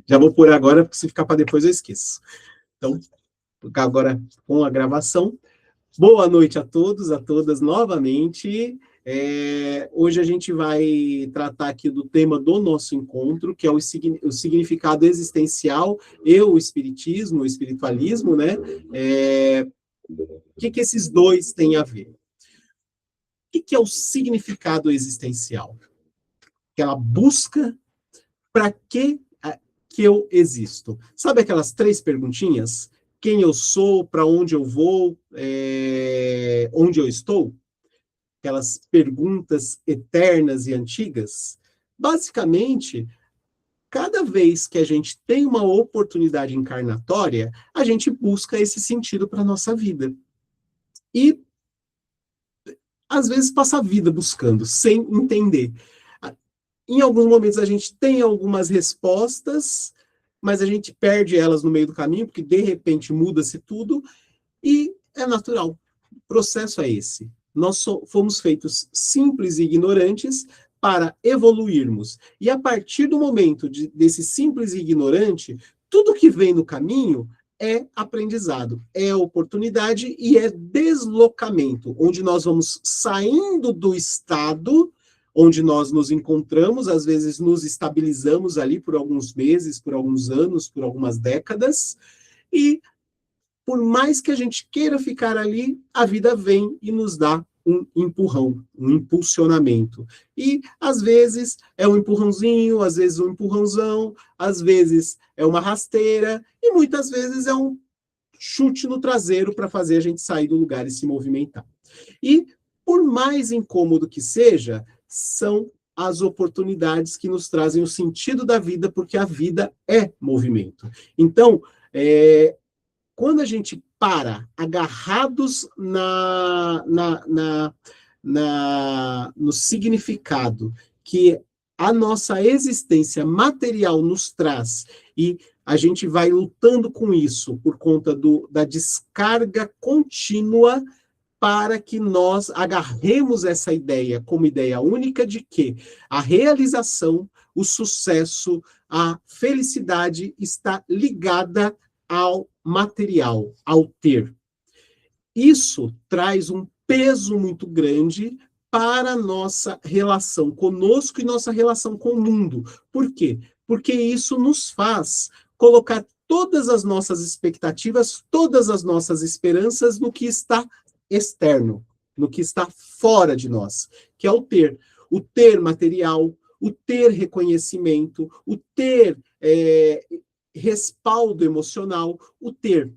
Já vou pôr agora, porque se ficar para depois eu esqueço. Então, agora com a gravação. Boa noite a todos, a todas novamente. Hoje a gente vai tratar aqui do tema do nosso encontro, que é o significado existencial e o espiritismo, o espiritualismo, né? O que esses dois têm a ver? O que é o significado existencial? Aquela busca para que eu existo. Sabe aquelas 3 perguntinhas? Quem eu sou, para onde eu vou, onde eu estou? Aquelas perguntas eternas e antigas. Basicamente, cada vez que a gente tem uma oportunidade encarnatória, a gente busca esse sentido para a nossa vida. E, às vezes, passa a vida buscando, sem entender. Em alguns momentos a gente tem algumas respostas, mas a gente perde elas no meio do caminho, porque de repente muda-se tudo, e é natural. O processo é esse. Nós fomos feitos simples e ignorantes para evoluirmos. E a partir do momento desse simples e ignorante, tudo que vem no caminho é aprendizado, é oportunidade e é deslocamento, onde nós vamos saindo do estado onde nós nos encontramos, às vezes nos estabilizamos ali por alguns meses, por alguns anos, por algumas décadas, e por mais que a gente queira ficar ali, a vida vem e nos dá um empurrão, um impulsionamento. E, às vezes, é um empurrãozinho, às vezes um empurrãozão, às vezes é uma rasteira, e muitas vezes é um chute no traseiro para fazer a gente sair do lugar e se movimentar. E, por mais incômodo que seja, são as oportunidades que nos trazem o sentido da vida, porque a vida é movimento. Então, quando a gente para agarrados no significado que a nossa existência material nos traz, e a gente vai lutando com isso por conta da descarga contínua, para que nós agarremos essa ideia como ideia única de que a realização, o sucesso, a felicidade está ligada ao material, ao ter. Isso traz um peso muito grande para a nossa relação conosco e nossa relação com o mundo. Por quê? Porque isso nos faz colocar todas as nossas expectativas, todas as nossas esperanças no que está externo, no que está fora de nós, que é o ter material, o ter reconhecimento, o ter respaldo emocional, o ter.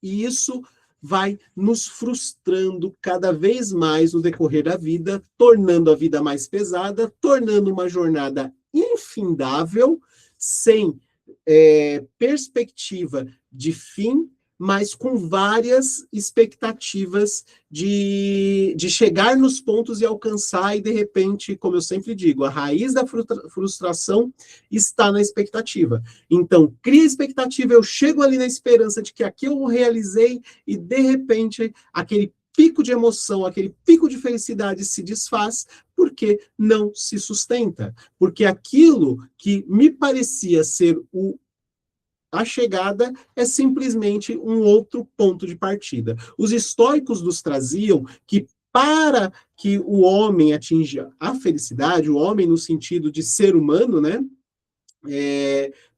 E isso vai nos frustrando cada vez mais no decorrer da vida, tornando a vida mais pesada, tornando uma jornada infindável, sem perspectiva de fim, mas com várias expectativas de chegar nos pontos e alcançar, e de repente, como eu sempre digo, a raiz da frustração está na expectativa. Então, cria expectativa, eu chego ali na esperança de que aquilo eu realizei, e de repente, aquele pico de emoção, aquele pico de felicidade se desfaz, porque não se sustenta. Porque aquilo que me parecia ser a chegada é simplesmente um outro ponto de partida. Os estoicos nos traziam que para que o homem atinja a felicidade, o homem no sentido de ser humano, né?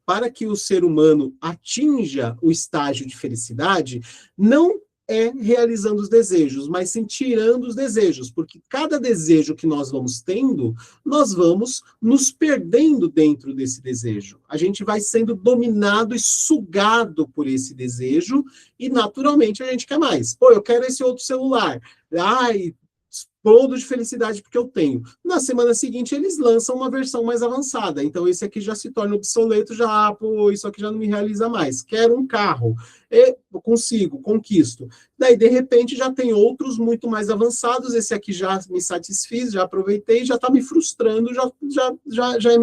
Para que o ser humano atinja o estágio de felicidade, não é realizando os desejos, mas sim tirando os desejos, porque cada desejo que nós vamos tendo, nós vamos nos perdendo dentro desse desejo. A gente vai sendo dominado e sugado por esse desejo, e naturalmente a gente quer mais. Pô, eu quero esse outro celular. Ai, explodo de felicidade porque eu tenho. Na semana seguinte, eles lançam uma versão mais avançada. Então, esse aqui já se torna obsoleto, já, pô, isso aqui já não me realiza mais. Quero um carro. Eu consigo, conquisto. Daí, de repente, já tem outros muito mais avançados. Esse aqui já me satisfiz, já aproveitei, já está me frustrando, já é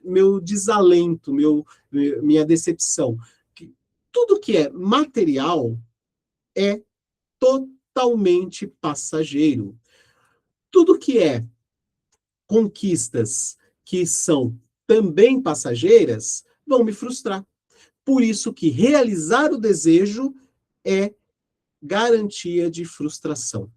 meu desalento, minha decepção. Tudo que é material é totalmente passageiro. Tudo que é conquistas que são também passageiras, vão me frustrar. Por isso que realizar o desejo é garantia de frustração.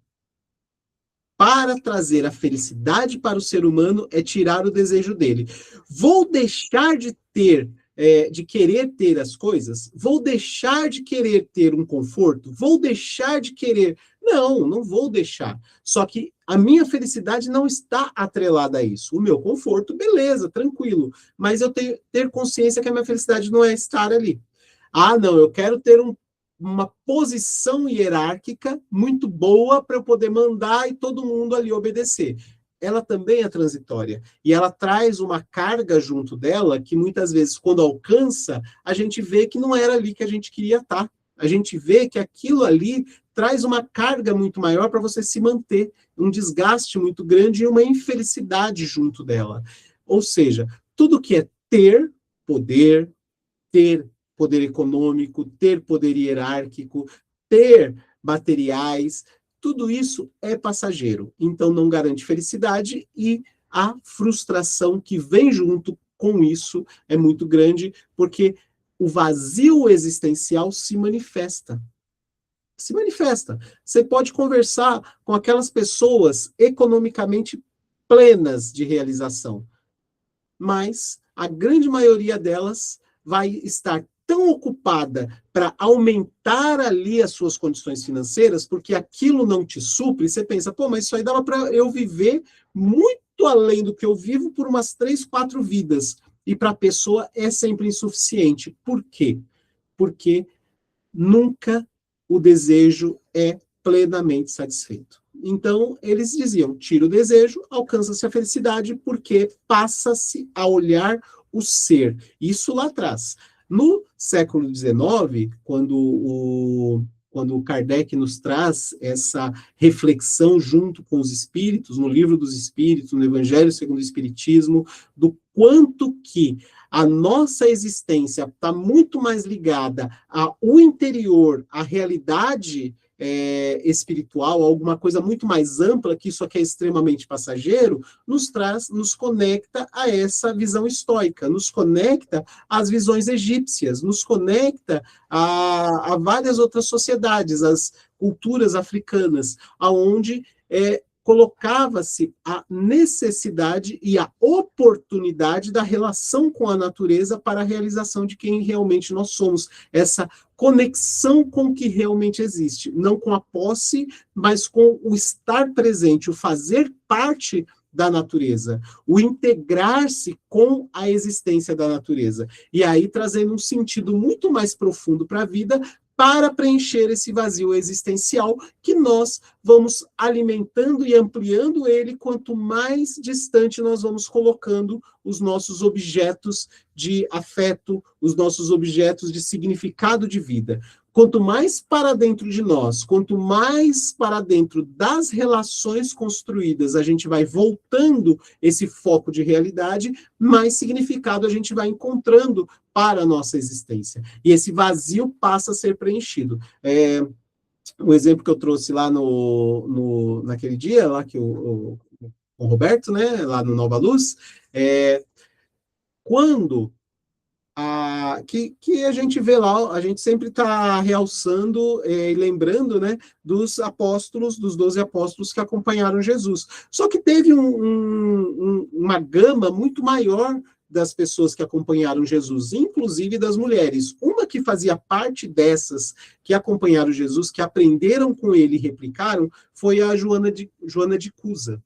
Para trazer a felicidade para o ser humano é tirar o desejo dele. Vou deixar de ter, de querer ter as coisas? Vou deixar de querer ter um conforto? Vou deixar de querer? Não, não vou deixar. Só que a minha felicidade não está atrelada a isso. O meu conforto, beleza, tranquilo. Mas eu tenho ter consciência que a minha felicidade não é estar ali. Ah, não, eu quero ter uma posição hierárquica muito boa para eu poder mandar e todo mundo ali obedecer. Ela também é transitória. E ela traz uma carga junto dela que muitas vezes, quando alcança, a gente vê que não era ali que a gente queria estar. A gente vê que aquilo ali traz uma carga muito maior para você se manter, um desgaste muito grande e uma infelicidade junto dela. Ou seja, tudo que é ter poder econômico, ter poder hierárquico, ter materiais, tudo isso é passageiro. Então não garante felicidade e a frustração que vem junto com isso é muito grande, porque o vazio existencial se manifesta. Se manifesta. Você pode conversar com aquelas pessoas economicamente plenas de realização, mas a grande maioria delas vai estar tão ocupada para aumentar ali as suas condições financeiras, porque aquilo não te supre, você pensa, pô, mas isso aí dava para eu viver muito além do que eu vivo por umas 3, 4 vidas. E para a pessoa é sempre insuficiente. Por quê? Porque nunca o desejo é plenamente satisfeito. Então, eles diziam, tira o desejo, alcança-se a felicidade, porque passa-se a olhar o ser. Isso lá atrás. No século XIX, quando o Kardec nos traz essa reflexão junto com os espíritos, no Livro dos Espíritos, no Evangelho segundo o Espiritismo, do quanto que a nossa existência está muito mais ligada ao interior, à realidade espiritual, alguma coisa muito mais ampla, que isso aqui é extremamente passageiro, nos conecta a essa visão estoica, nos conecta às visões egípcias, nos conecta a várias outras sociedades, as culturas africanas, aonde colocava-se a necessidade e a oportunidade da relação com a natureza para a realização de quem realmente nós somos, essa conexão com o que realmente existe, não com a posse, mas com o estar presente, o fazer parte da natureza, o integrar-se com a existência da natureza, e aí trazendo um sentido muito mais profundo para a vida, para preencher esse vazio existencial que nós vamos alimentando e ampliando ele quanto mais distante nós vamos colocando os nossos objetos de afeto, os nossos objetos de significado de vida. Quanto mais para dentro de nós, quanto mais para dentro das relações construídas, a gente vai voltando esse foco de realidade, mais significado a gente vai encontrando para a nossa existência. E esse vazio passa a ser preenchido. Um exemplo que eu trouxe lá naquele dia, lá que com o Roberto, né, lá no Nova Luz, quando que a gente vê lá, a gente sempre está realçando e lembrando, né, dos apóstolos, dos 12 apóstolos que acompanharam Jesus. Só que teve uma gama muito maior das pessoas que acompanharam Jesus, inclusive das mulheres. Uma que fazia parte dessas que acompanharam Jesus, que aprenderam com ele e replicaram, foi a Joana de Cusa.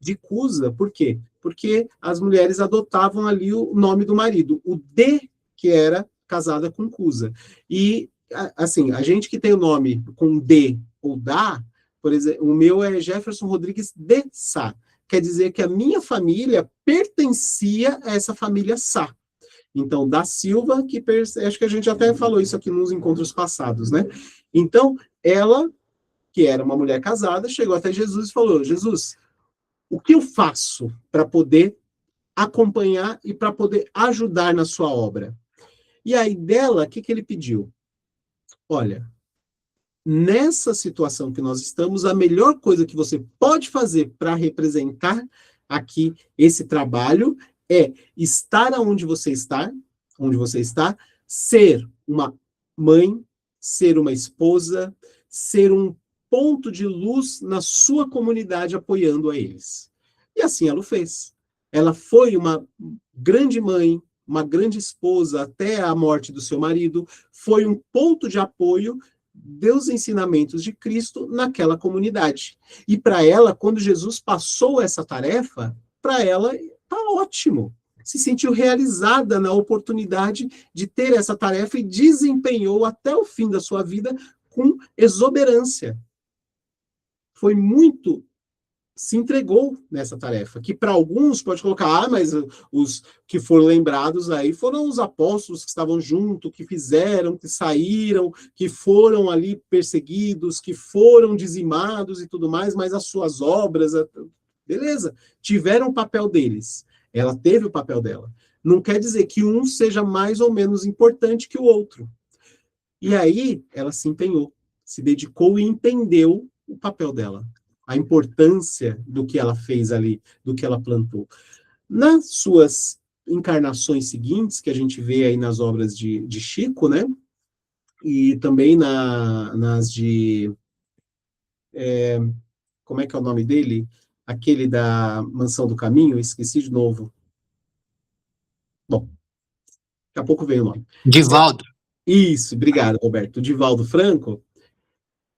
De Cusa, por quê? Porque as mulheres adotavam ali o nome do marido, o D, que era casada com Cusa. E, assim, a gente que tem o nome com D ou Dá, por exemplo, o meu é Jefferson Rodrigues de Sá, quer dizer que a minha família pertencia a essa família Sá. Então, da Silva, acho que a gente até falou isso aqui nos encontros passados, né? Então, ela, que era uma mulher casada, chegou até Jesus e falou, Jesus, o que eu faço para poder acompanhar e para poder ajudar na sua obra? E aí dela, o que ele pediu? Olha, nessa situação que nós estamos, a melhor coisa que você pode fazer para representar aqui esse trabalho é estar onde você está, ser uma mãe, ser uma esposa, ser um ponto de luz na sua comunidade apoiando a eles. E assim ela o fez. Ela foi uma grande mãe, uma grande esposa até a morte do seu marido, foi um ponto de apoio dos ensinamentos de Cristo naquela comunidade. E para ela, quando Jesus passou essa tarefa, para ela está ótimo. Se sentiu realizada na oportunidade de ter essa tarefa e desempenhou até o fim da sua vida com exuberância. Foi muito, se entregou nessa tarefa, que para alguns pode colocar, mas os que foram lembrados aí foram os apóstolos que estavam junto, que fizeram, que saíram, que foram ali perseguidos, que foram dizimados e tudo mais, mas as suas obras, beleza, tiveram o papel deles. Ela teve o papel dela. Não quer dizer que um seja mais ou menos importante que o outro. E aí ela se empenhou, se dedicou e entendeu o papel dela, a importância do que ela fez ali, do que ela plantou. Nas suas encarnações seguintes, que a gente vê aí nas obras de Chico, né? E também nas de... como é que é o nome dele? Aquele da Mansão do Caminho, esqueci de novo. Bom, daqui a pouco veio o nome. Divaldo. Isso, obrigado, Roberto. Divaldo Franco,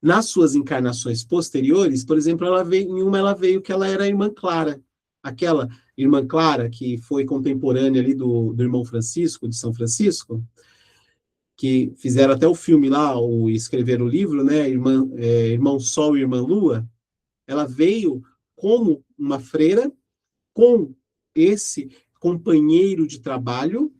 nas suas encarnações posteriores, por exemplo, ela veio que ela era a irmã Clara, aquela irmã Clara que foi contemporânea ali do irmão Francisco, de São Francisco, que fizeram até o filme lá, escreveram o livro, né, Irmão Sol e Irmã Lua. Ela veio como uma freira com esse companheiro de trabalho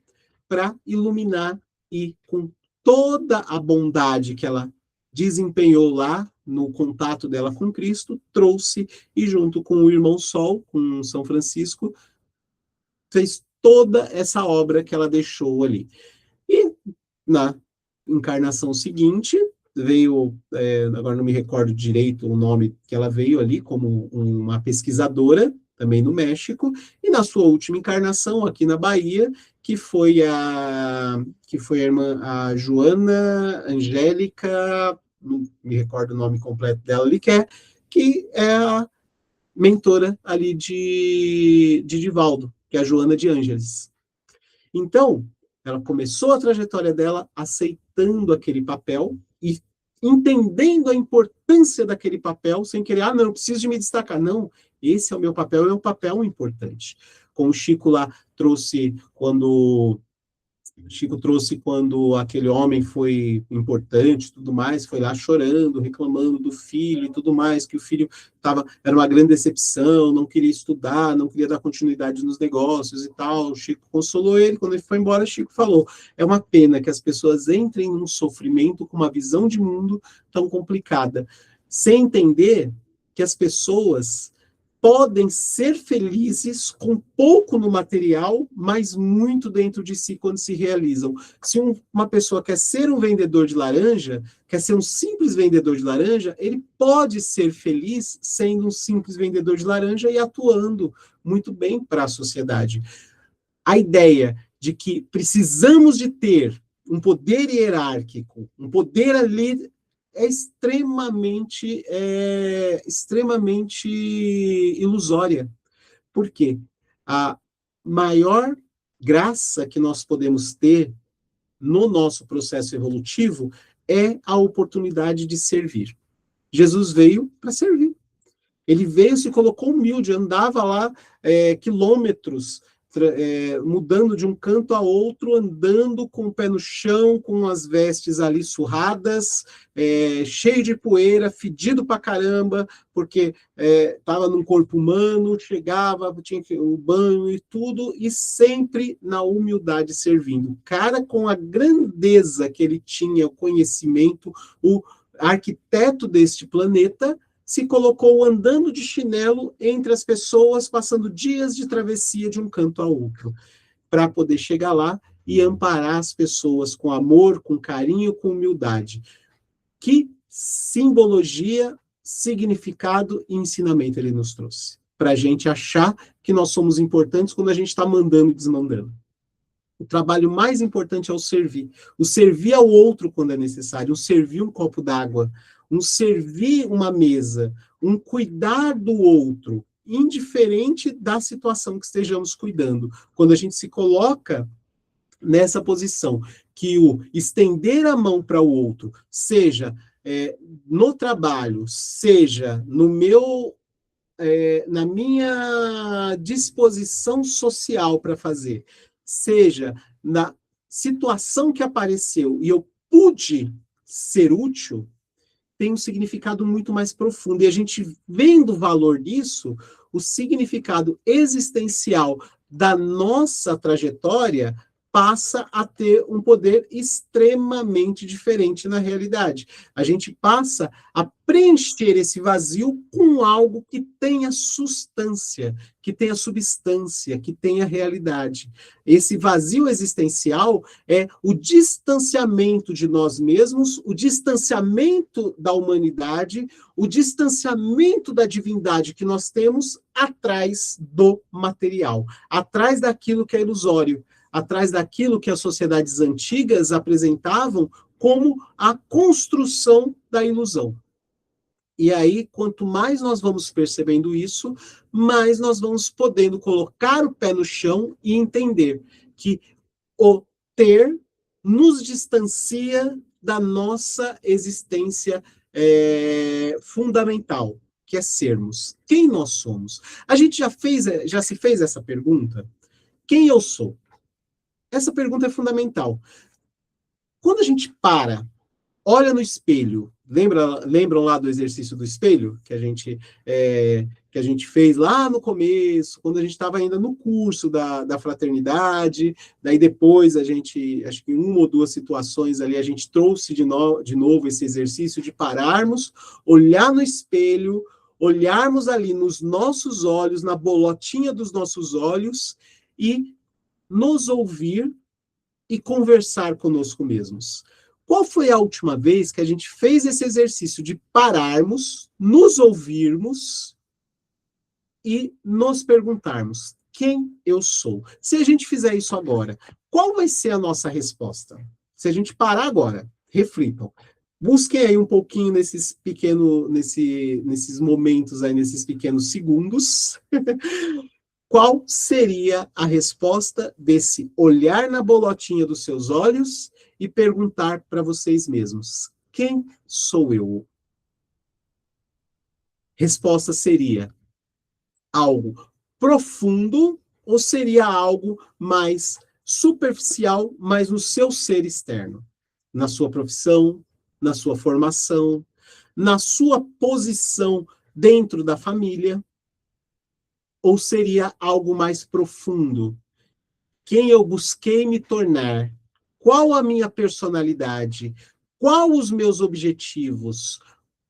para iluminar e com toda a bondade que ela desempenhou lá no contato dela com Cristo, trouxe e junto com o irmão Sol, com São Francisco, fez toda essa obra que ela deixou ali. E na encarnação seguinte, veio, agora não me recordo direito o nome que ela veio ali, como uma pesquisadora, também no México, e na sua última encarnação aqui na Bahia, que foi a irmã, a Joana Angélica, não me recordo o nome completo dela ali, que é a mentora ali de Divaldo, que é a Joana de Ângeles. Então, ela começou a trajetória dela aceitando aquele papel e entendendo a importância daquele papel, sem querer, não, eu preciso de me destacar. Não, esse é o meu papel, é um papel importante. Como o Chico lá trouxe quando aquele homem foi importante e tudo mais, foi lá chorando, reclamando do filho e tudo mais, que o filho era uma grande decepção, não queria estudar, não queria dar continuidade nos negócios e tal. O Chico consolou ele, quando ele foi embora, Chico falou, é uma pena que as pessoas entrem num sofrimento com uma visão de mundo tão complicada, sem entender que as pessoas podem ser felizes com pouco no material, mas muito dentro de si quando se realizam. Se uma pessoa quer ser um vendedor de laranja, quer ser um simples vendedor de laranja, ele pode ser feliz sendo um simples vendedor de laranja e atuando muito bem para a sociedade. A ideia de que precisamos de ter um poder hierárquico, um poder ali é extremamente ilusória. Por quê? A maior graça que nós podemos ter no nosso processo evolutivo é a oportunidade de servir. Jesus veio para servir. Ele veio, se colocou humilde, andava lá quilômetros, mudando de um canto a outro, andando com o pé no chão, com as vestes ali surradas, cheio de poeira, fedido pra caramba, porque estava num corpo humano, chegava, tinha o banho e tudo, e sempre na humildade servindo. Cara, com a grandeza que ele tinha, o conhecimento, o arquiteto deste planeta, se colocou andando de chinelo entre as pessoas, passando dias de travessia de um canto a outro, para poder chegar lá e amparar as pessoas com amor, com carinho, com humildade. Que simbologia, significado e ensinamento ele nos trouxe. para a gente achar que nós somos importantes quando a gente está mandando e desmandando. O trabalho mais importante é o servir ao outro quando é necessário, um servir um copo d'água, um servir uma mesa, um cuidar do outro, indiferente da situação que estejamos cuidando. Quando a gente se coloca nessa posição, que o estender a mão para o outro, seja no trabalho, seja no meu na minha disposição social para fazer, seja na situação que apareceu e eu pude ser útil, tem um significado muito mais profundo. E a gente vendo o valor disso, o significado existencial da nossa trajetória passa a ter um poder extremamente diferente na realidade. A gente passa a preencher esse vazio com algo que tenha substância, que tenha substância, que tenha realidade. Esse vazio existencial é o distanciamento de nós mesmos, o distanciamento da humanidade, o distanciamento da divindade que nós temos atrás do material, atrás daquilo que é ilusório, atrás daquilo que as sociedades antigas apresentavam como a construção da ilusão. E aí, quanto mais nós vamos percebendo isso, mais nós vamos podendo colocar o pé no chão e entender que o ter nos distancia da nossa existência fundamental, que é sermos. Quem nós somos? A gente já se fez essa pergunta? Quem eu sou? Essa pergunta é fundamental. Quando a gente olha no espelho, lembram lá do exercício do espelho que a gente fez lá no começo, quando a gente estava ainda no curso da fraternidade, daí depois a gente, acho que em uma ou duas situações ali, a gente trouxe de novo esse exercício de pararmos, olhar no espelho, olharmos ali nos nossos olhos, na bolotinha dos nossos olhos, e nos ouvir e conversar conosco mesmos. Qual foi a última vez que a gente fez esse exercício de pararmos, nos ouvirmos e nos perguntarmos quem eu sou? Se a gente fizer isso agora, qual vai ser a nossa resposta? Se a gente parar agora, reflitam. Busquem aí um pouquinho nesses momentos aí, nesses pequenos segundos. Qual seria a resposta desse olhar na bolotinha dos seus olhos e perguntar para vocês mesmos: quem sou eu? Resposta seria algo profundo ou seria algo mais superficial, mas no seu ser externo? Na sua profissão, na sua formação, na sua posição dentro da família? Ou seria algo mais profundo? Quem eu busquei me tornar? Qual a minha personalidade? Qual os meus objetivos?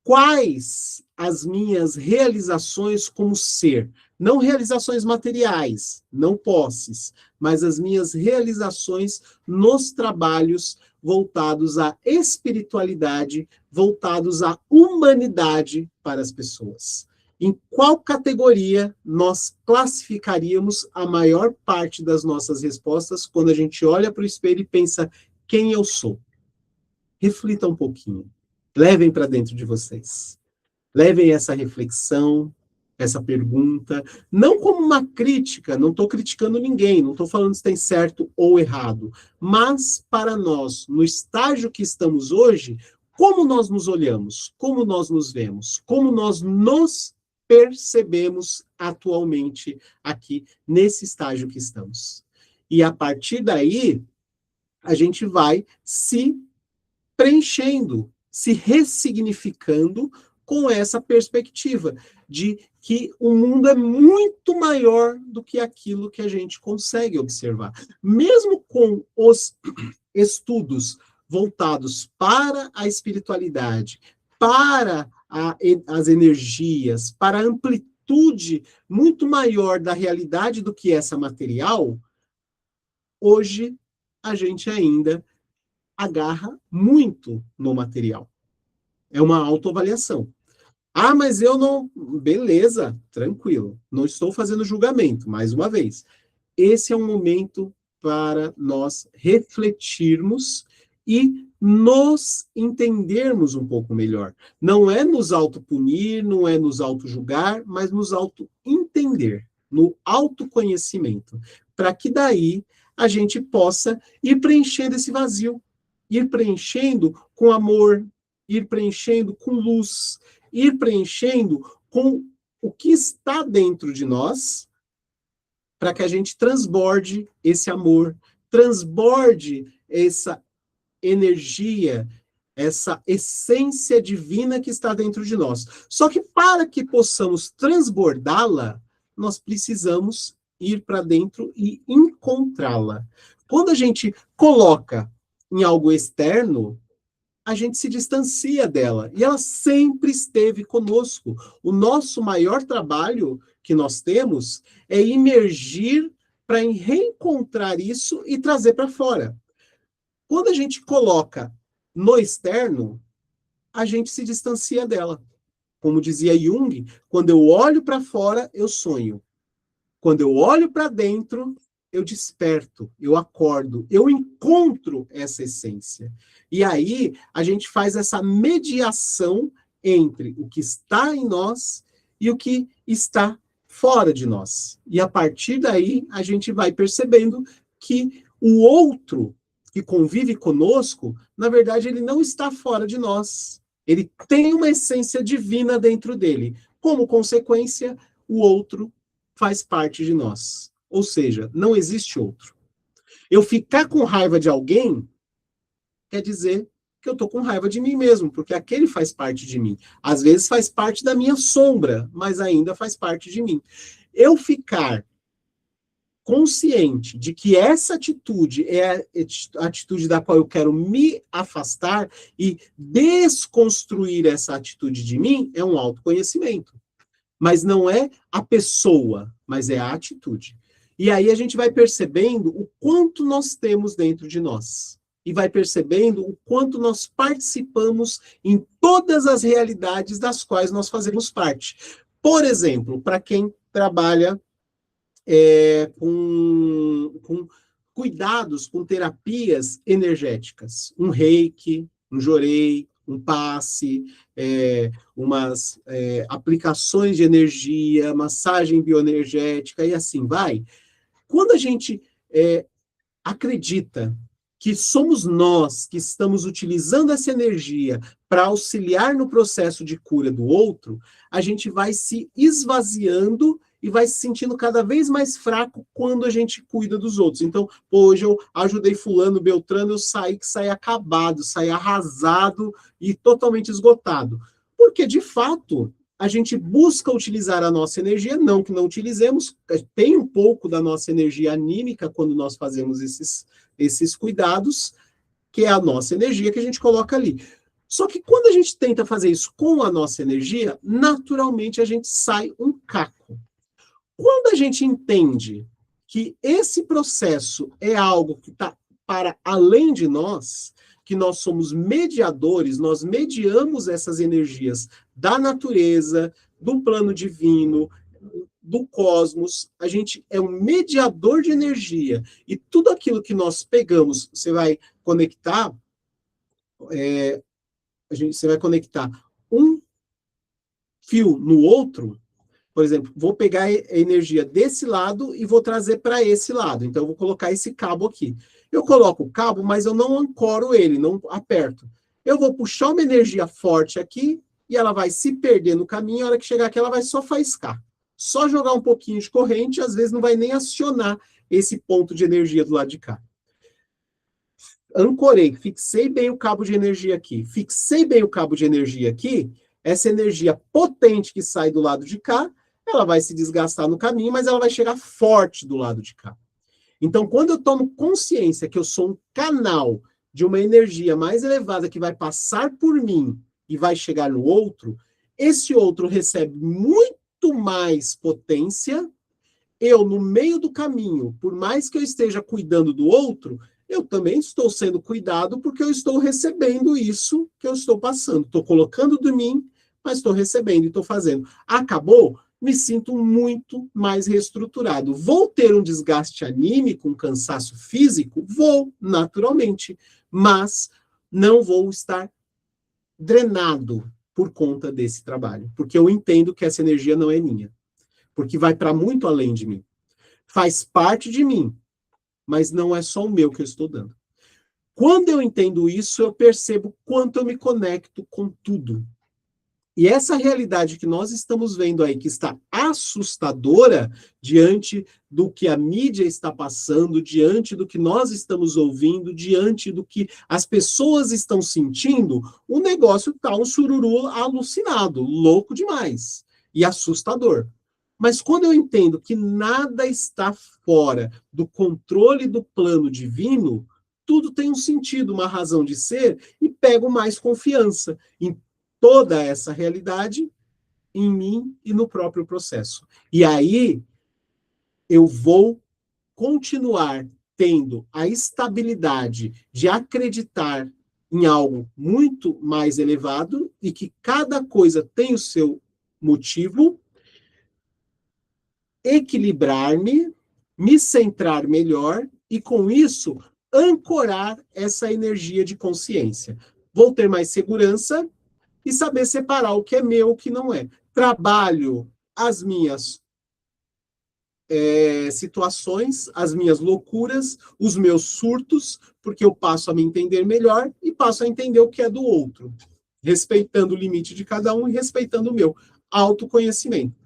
Quais as minhas realizações como ser? Não realizações materiais, não posses, mas as minhas realizações nos trabalhos voltados à espiritualidade, voltados à humanidade para as pessoas. Em qual categoria nós classificaríamos a maior parte das nossas respostas quando a gente olha para o espelho e pensa quem eu sou? Reflita um pouquinho. Levem para dentro de vocês. Levem essa reflexão, essa pergunta, não como uma crítica, não estou criticando ninguém, não estou falando se tem certo ou errado, mas para nós, no estágio que estamos hoje, como nós nos olhamos, como nós nos vemos, como nós nos percebemos atualmente aqui nesse estágio que estamos. E a partir daí, a gente vai se preenchendo, se ressignificando com essa perspectiva de que o mundo é muito maior do que aquilo que a gente consegue observar. Mesmo com os estudos voltados para a espiritualidade, para as energias, para a amplitude muito maior da realidade do que essa material, hoje a gente ainda agarra muito no material. É uma autoavaliação. Ah, mas eu não... Beleza, tranquilo. Não estou fazendo julgamento, mais uma vez. Esse é um momento para nós refletirmos e nos entendermos um pouco melhor. Não é nos autopunir, não é nos autojulgar, mas nos auto-entender, no autoconhecimento, para que daí a gente possa ir preenchendo esse vazio, ir preenchendo com amor, ir preenchendo com luz, ir preenchendo com o que está dentro de nós, para que a gente transborde esse amor, transborde essa energia, essa essência divina que está dentro de nós. Só que para que possamos transbordá-la, nós precisamos ir para dentro e encontrá-la. Quando a gente coloca em algo externo, a gente se distancia dela. E ela sempre esteve conosco. O nosso maior trabalho que nós temos é imergir para reencontrar isso e trazer para fora. Quando a gente coloca no externo, a gente se distancia dela. Como dizia Jung, quando eu olho para fora, eu sonho. Quando eu olho para dentro, eu desperto, eu acordo, eu encontro essa essência. E aí, a gente faz essa mediação entre o que está em nós e o que está fora de nós. E a partir daí, a gente vai percebendo que o outro que convive conosco, na verdade, ele não está fora de nós. Ele tem uma essência divina dentro dele. Como consequência, o outro faz parte de nós. Ou seja, não existe outro. Eu ficar com raiva de alguém quer dizer que eu estou com raiva de mim mesmo, porque aquele faz parte de mim. Às vezes faz parte da minha sombra, mas ainda faz parte de mim. Eu ficar consciente de que essa atitude é a atitude da qual eu quero me afastar e desconstruir essa atitude de mim é um autoconhecimento. Mas não é a pessoa, mas é a atitude. E aí a gente vai percebendo o quanto nós temos dentro de nós. E vai percebendo o quanto nós participamos em todas as realidades das quais nós fazemos parte. Por exemplo, para quem trabalha com cuidados, com terapias energéticas, um reiki, um jorei, um passe, umas aplicações de energia, massagem bioenergética e assim vai. Quando a gente acredita que somos nós que estamos utilizando essa energia para auxiliar no processo de cura do outro, a gente vai se esvaziando e vai se sentindo cada vez mais fraco quando a gente cuida dos outros. Então, hoje eu ajudei fulano, beltrano, eu saí acabado, saí arrasado e totalmente esgotado. Porque, de fato, a gente busca utilizar a nossa energia, não que não utilizemos, tem um pouco da nossa energia anímica quando nós fazemos esses cuidados, que é a nossa energia que a gente coloca ali. Só que quando a gente tenta fazer isso com a nossa energia, naturalmente a gente sai um caco. Quando a gente entende que esse processo é algo que está para além de nós, que nós somos mediadores, nós mediamos essas energias da natureza, do plano divino, do cosmos, a gente é um mediador de energia, e tudo aquilo que nós pegamos, você vai conectar, você vai conectar um fio no outro. Por exemplo, vou pegar a energia desse lado e vou trazer para esse lado. Então, eu vou colocar esse cabo aqui. Eu coloco o cabo, mas eu não ancoro ele, não aperto. Eu vou puxar uma energia forte aqui e ela vai se perder no caminho. A hora que chegar aqui, ela vai só faiscar. Só jogar um pouquinho de corrente, às vezes não vai nem acionar esse ponto de energia do lado de cá. Ancorei, fixei bem o cabo de energia aqui. Fixei bem o cabo de energia aqui. Essa energia potente que sai do lado de cá, ela vai se desgastar no caminho, mas ela vai chegar forte do lado de cá. Então, quando eu tomo consciência que eu sou um canal de uma energia mais elevada que vai passar por mim e vai chegar no outro, esse outro recebe muito mais potência. Eu, no meio do caminho, por mais que eu esteja cuidando do outro, eu também estou sendo cuidado porque eu estou recebendo isso que eu estou passando. Estou colocando de mim mas estou recebendo e estou fazendo. Acabou? Me sinto muito mais reestruturado. Vou ter um desgaste anímico, um cansaço físico? Vou, naturalmente, mas não vou estar drenado por conta desse trabalho, porque eu entendo que essa energia não é minha, porque vai para muito além de mim. Faz parte de mim, mas não é só o meu que eu estou dando. Quando eu entendo isso, eu percebo quanto eu me conecto com tudo. E essa realidade que nós estamos vendo aí, que está assustadora diante do que a mídia está passando, diante do que nós estamos ouvindo, diante do que as pessoas estão sentindo, o negócio está um sururu alucinado, louco demais e assustador. Mas quando eu entendo que nada está fora do controle do plano divino, tudo tem um sentido, uma razão de ser, e pego mais confiança em toda essa realidade, em mim e no próprio processo. E aí eu vou continuar tendo a estabilidade de acreditar em algo muito mais elevado e que cada coisa tem o seu motivo, equilibrar-me, me centrar melhor e, com isso, ancorar essa energia de consciência. Vou ter mais segurança e saber separar o que é meu e o que não é. Trabalho as minhas situações, as minhas loucuras, os meus surtos, porque eu passo a me entender melhor e passo a entender o que é do outro, respeitando o limite de cada um e respeitando o meu autoconhecimento.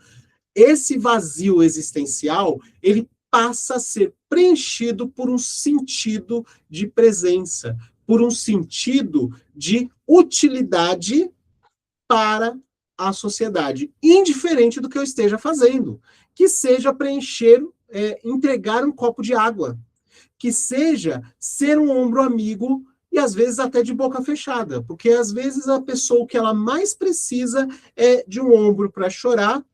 Esse vazio existencial, ele passa a ser preenchido por um sentido de presença, por um sentido de utilidade para a sociedade, indiferente do que eu esteja fazendo, que seja preencher, entregar um copo de água, que seja ser um ombro amigo e às vezes até de boca fechada, porque às vezes a pessoa que ela mais precisa é de um ombro para chorar,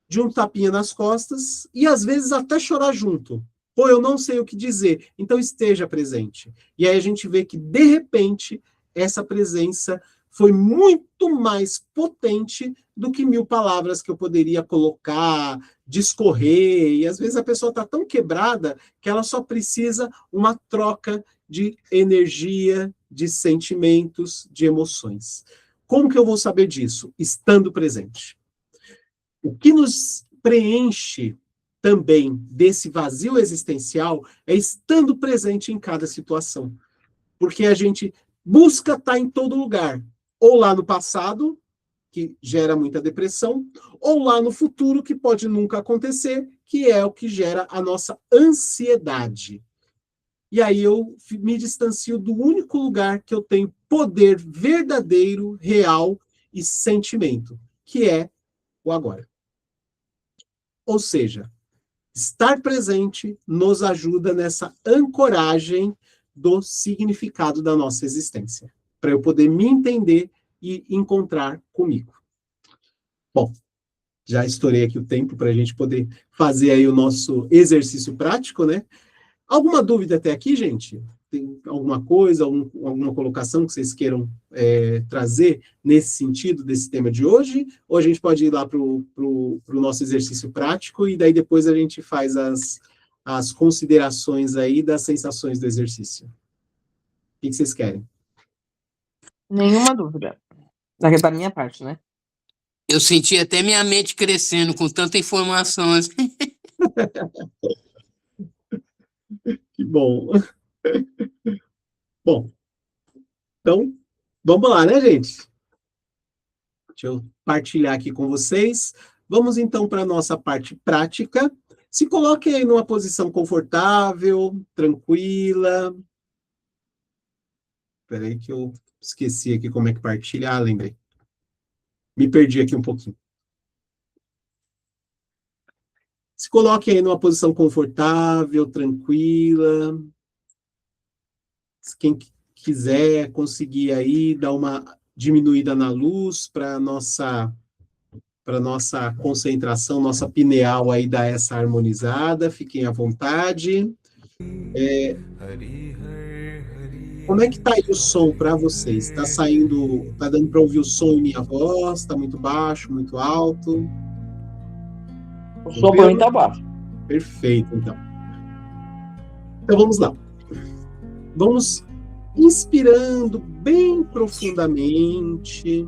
de um tapinha nas costas e às vezes até chorar junto. Pô, eu não sei o que dizer, então esteja presente. E aí a gente vê que, de repente, essa presença foi muito mais potente do que 1000 palavras que eu poderia colocar, discorrer, e às vezes a pessoa está tão quebrada que ela só precisa uma troca de energia, de sentimentos, de emoções. Como que eu vou saber disso? Estando presente. O que nos preenche também desse vazio existencial é estando presente em cada situação. Porque a gente busca estar em todo lugar, ou lá no passado, que gera muita depressão, ou lá no futuro, que pode nunca acontecer, que é o que gera a nossa ansiedade. E aí eu me distancio do único lugar que eu tenho poder verdadeiro, real e sentimento, que é o agora. Ou seja, estar presente nos ajuda nessa ancoragem do significado da nossa existência, para eu poder me entender e encontrar comigo. Bom, já estourei aqui o tempo para a gente poder fazer aí o nosso exercício prático, né? Alguma dúvida até aqui, gente? Tem alguma coisa, alguma colocação que vocês queiram trazer nesse sentido, desse tema de hoje? Ou a gente pode ir lá para o nosso exercício prático e daí depois a gente faz as considerações aí das sensações do exercício? O que vocês querem? Nenhuma dúvida. Da minha parte, né? Eu senti até minha mente crescendo com tanta informação. Que bom. Bom, então, vamos lá, né, gente? Deixa eu partilhar aqui com vocês. Vamos, então, para a nossa parte prática. Se coloquem aí numa posição confortável, tranquila. Espera aí que eu esqueci aqui como é que partilha. Ah, lembrei. Me perdi aqui um pouquinho. Se coloquem aí numa posição confortável, tranquila. Quem quiser conseguir aí dar uma diminuída na luz para nossa concentração, nossa pineal aí dar essa harmonizada, fiquem à vontade. Como é que tá aí o som para vocês? Tá saindo, tá dando para ouvir o som em minha voz? Tá muito baixo, muito alto? O som pra mim tá baixo. Perfeito, então. Então vamos lá. Vamos inspirando bem profundamente,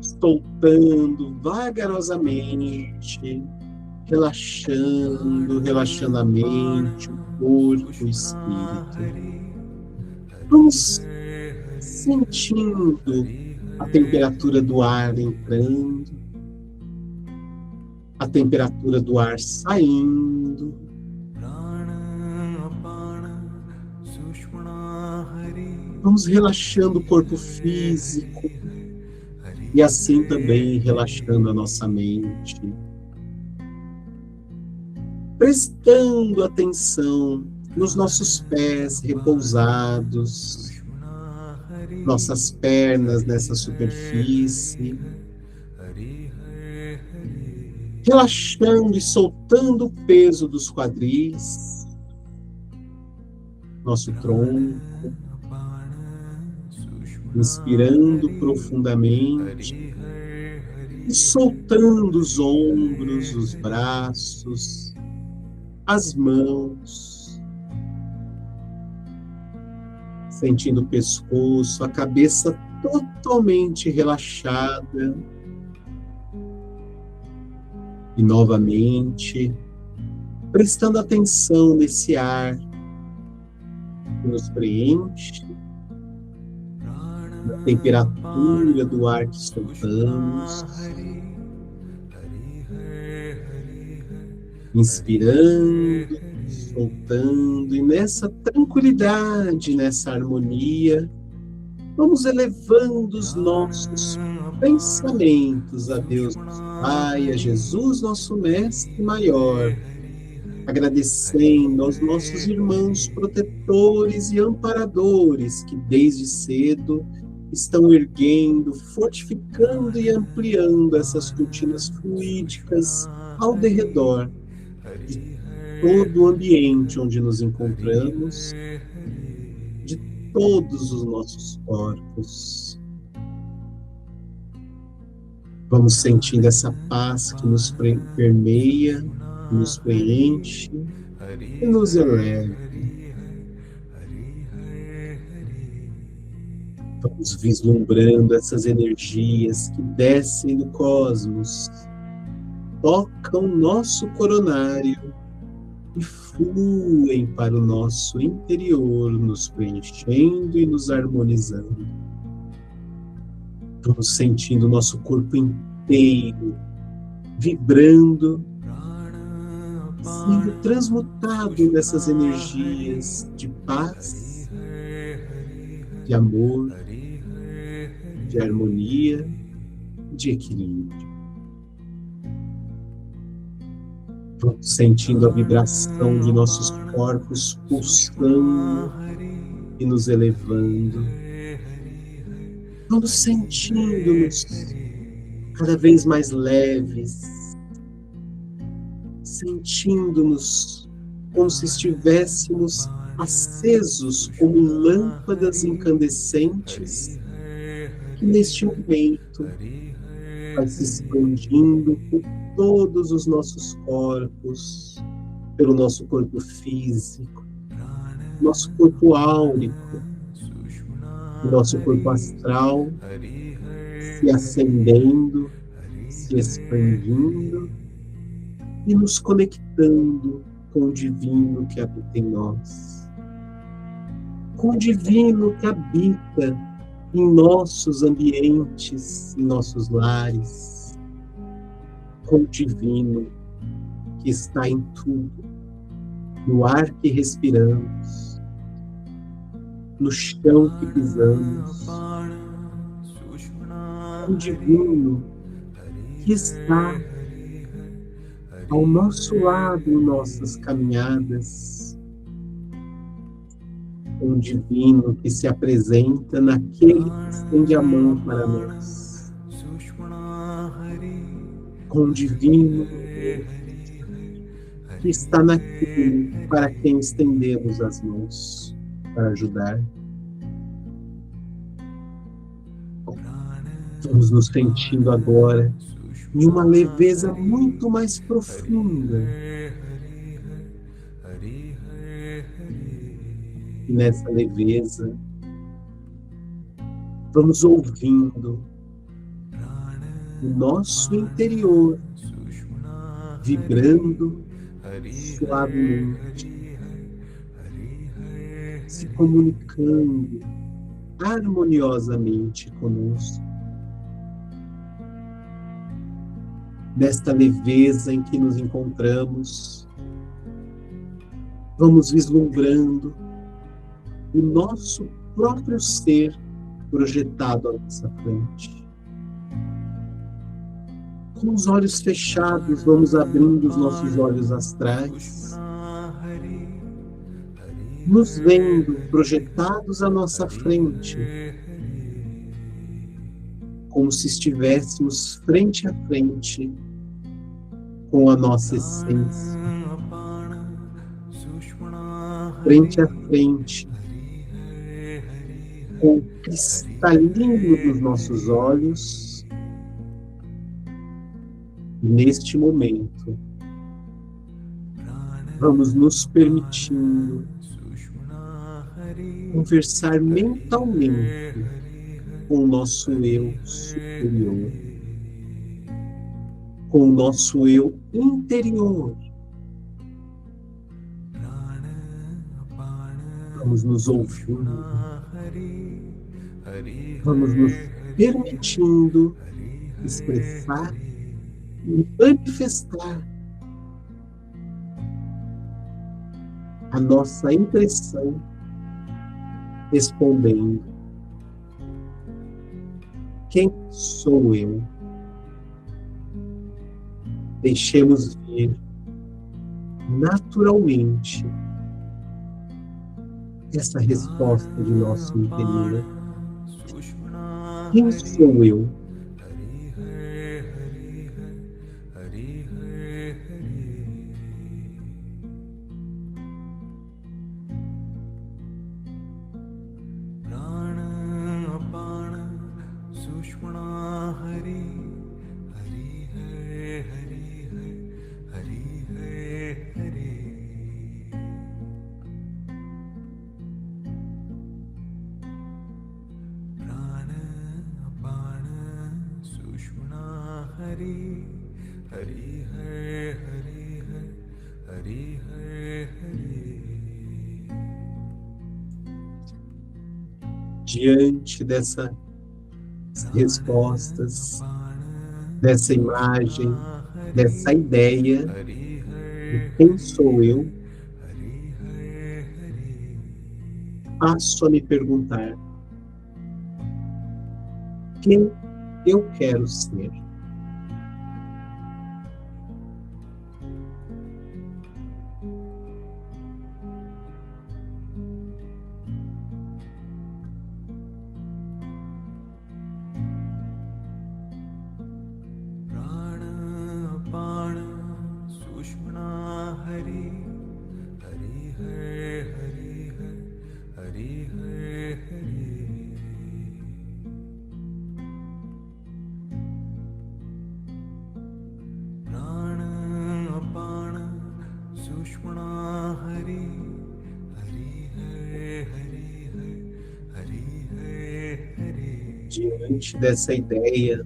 soltando vagarosamente, relaxando a mente, o corpo, o espírito. Vamos sentindo a temperatura do ar entrando, a temperatura do ar saindo. Vamos relaxando o corpo físico e assim também relaxando a nossa mente. Prestando atenção nos nossos pés repousados, nossas pernas nessa superfície. Relaxando e soltando o peso dos quadris, nosso tronco, inspirando profundamente e soltando os ombros, os braços, as mãos, sentindo o pescoço, a cabeça totalmente relaxada. E novamente, prestando atenção nesse ar que nos preenche, na temperatura do ar que soltamos, inspirando, soltando, e nessa tranquilidade, nessa harmonia, vamos elevando os nossos pensamentos a Deus nosso Pai, a Jesus nosso Mestre Maior, agradecendo aos nossos irmãos protetores e amparadores que desde cedo estão erguendo, fortificando e ampliando essas cortinas fluídicas ao derredor de todo o ambiente onde nos encontramos, de todos os nossos corpos. Vamos sentindo essa paz que nos permeia, que nos preenche e nos eleva. Vamos vislumbrando essas energias que descem do cosmos, tocam nosso coronário e fluem para o nosso interior, nos preenchendo e nos harmonizando. Vamos sentindo o nosso corpo inteiro vibrando, sendo transmutado nessas energias de paz, de amor, de harmonia, de equilíbrio. Vamos sentindo a vibração de nossos corpos pulsando e nos elevando. Vamos sentindo-nos cada vez mais leves, sentindo-nos como se estivéssemos acesos como lâmpadas incandescentes que neste momento vai se expandindo por todos os nossos corpos, pelo nosso corpo físico, nosso corpo áurico, nosso corpo astral, se acendendo, se expandindo e nos conectando com o divino que habita em nós, com o divino que habita em nossos ambientes, em nossos lares, com o divino que está em tudo, no ar que respiramos, no chão que pisamos, com o divino que está ao nosso lado em nossas caminhadas, com o divino que se apresenta naquele que estende a mão para nós, com o divino que está naquele para quem estendemos as mãos. para ajudar. Vamos nos sentindo agora em uma leveza muito mais profunda. E nessa leveza, vamos ouvindo o nosso interior vibrando suavemente, se comunicando harmoniosamente conosco. Nesta leveza em que nos encontramos, vamos vislumbrando o nosso próprio ser projetado à nossa frente. Com os olhos fechados, vamos abrindo os nossos olhos astrais, nos vendo projetados à nossa frente, como se estivéssemos frente a frente com a nossa essência, frente a frente, com o cristalino dos nossos olhos. E neste momento, vamos nos permitindo conversar mentalmente com o nosso eu superior, com o nosso eu interior. Vamos nos ouvindo, vamos nos permitindo expressar e manifestar a nossa impressão, respondendo: quem sou eu? Deixemos vir naturalmente essa resposta de nosso interior. Quem sou eu? Diante dessas respostas, dessa imagem, dessa ideia de quem sou eu, passo a me perguntar: quem eu quero ser? Diante dessa ideia,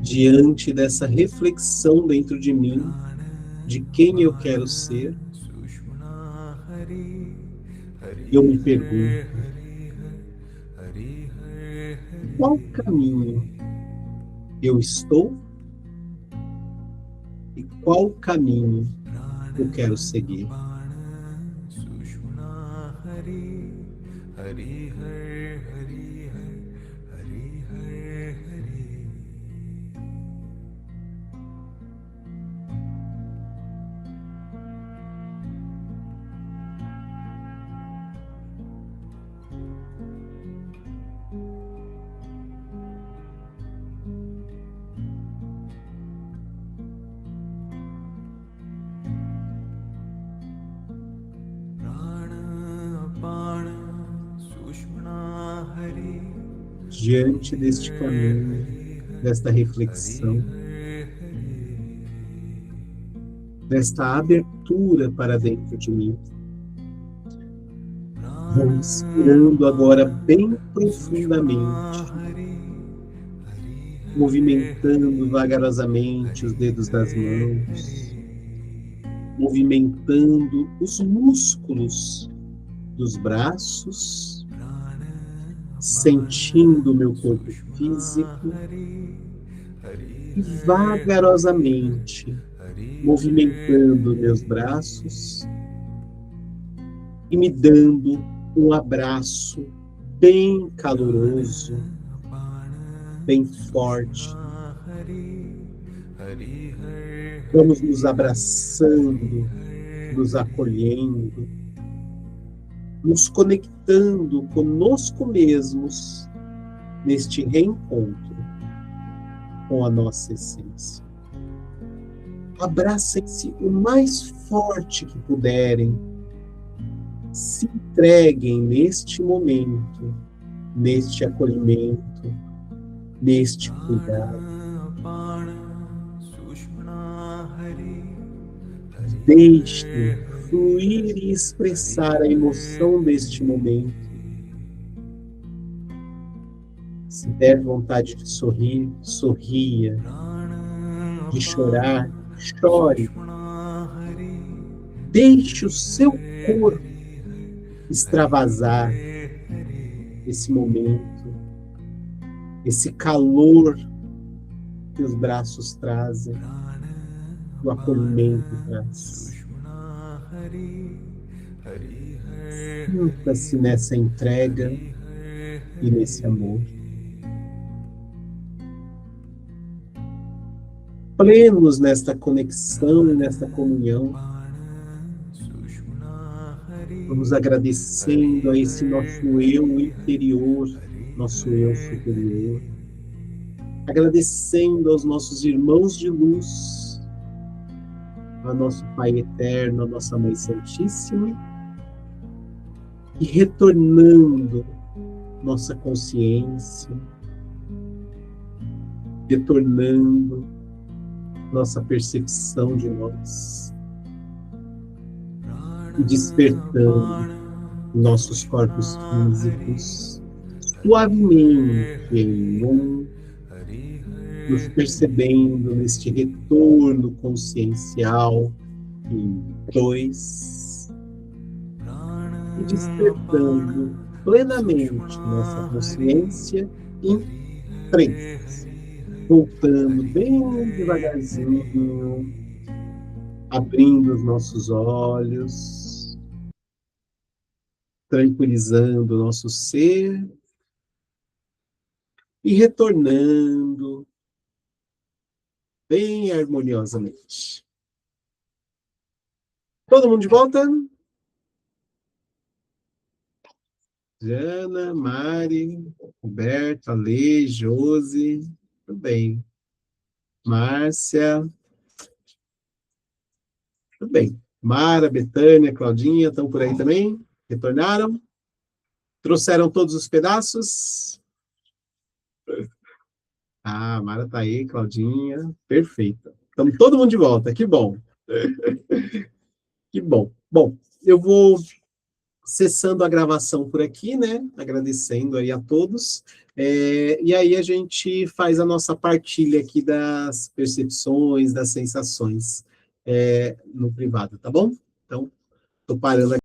diante dessa reflexão dentro de mim, de quem eu quero ser, eu me pergunto: qual caminho eu estou e qual caminho eu quero seguir? diante deste caminho, desta reflexão, desta abertura para dentro de mim. Vou inspirando agora bem profundamente, movimentando vagarosamente os dedos das mãos, movimentando os músculos dos braços, sentindo o meu corpo físico e vagarosamente movimentando meus braços e me dando um abraço bem caloroso, bem forte. Vamos nos abraçando, nos acolhendo, nos conectando conosco mesmos neste reencontro com a nossa essência. Abracem-se o mais forte que puderem, se entreguem neste momento, neste acolhimento, neste cuidado. Deixe fluir e expressar a emoção deste momento. Se der vontade de sorrir, sorria. De chorar, chore. Deixe o seu corpo extravasar esse momento, esse calor que os braços trazem, o acolhimento traz. Sinta-se nessa entrega e nesse amor. Plenos nesta conexão e nesta comunhão. Vamos agradecendo a esse nosso eu interior, nosso eu superior. Agradecendo aos nossos irmãos de luz, ao nosso Pai Eterno, a nossa Mãe Santíssima, e retornando nossa consciência, retornando nossa percepção de nós, e despertando nossos corpos físicos suavemente em um, nos percebendo neste retorno consciencial em 2, e despertando plenamente nossa consciência em 3, voltando bem devagarzinho, abrindo os nossos olhos, tranquilizando o nosso ser e retornando bem harmoniosamente. Todo mundo de volta? Jana, Mari, Roberto, Ale, Josi, tudo bem. Márcia, tudo bem. Mara, Betânia, Claudinha, estão por aí também? Retornaram? Trouxeram todos os pedaços? Ah, a Mara está aí, Claudinha, perfeita. Estamos todo mundo de volta, que bom. Que bom. Bom, eu vou cessando a gravação por aqui, né? Agradecendo aí a todos. E aí a gente faz a nossa partilha aqui das percepções, das sensações no privado, tá bom? Então, estou parando aqui.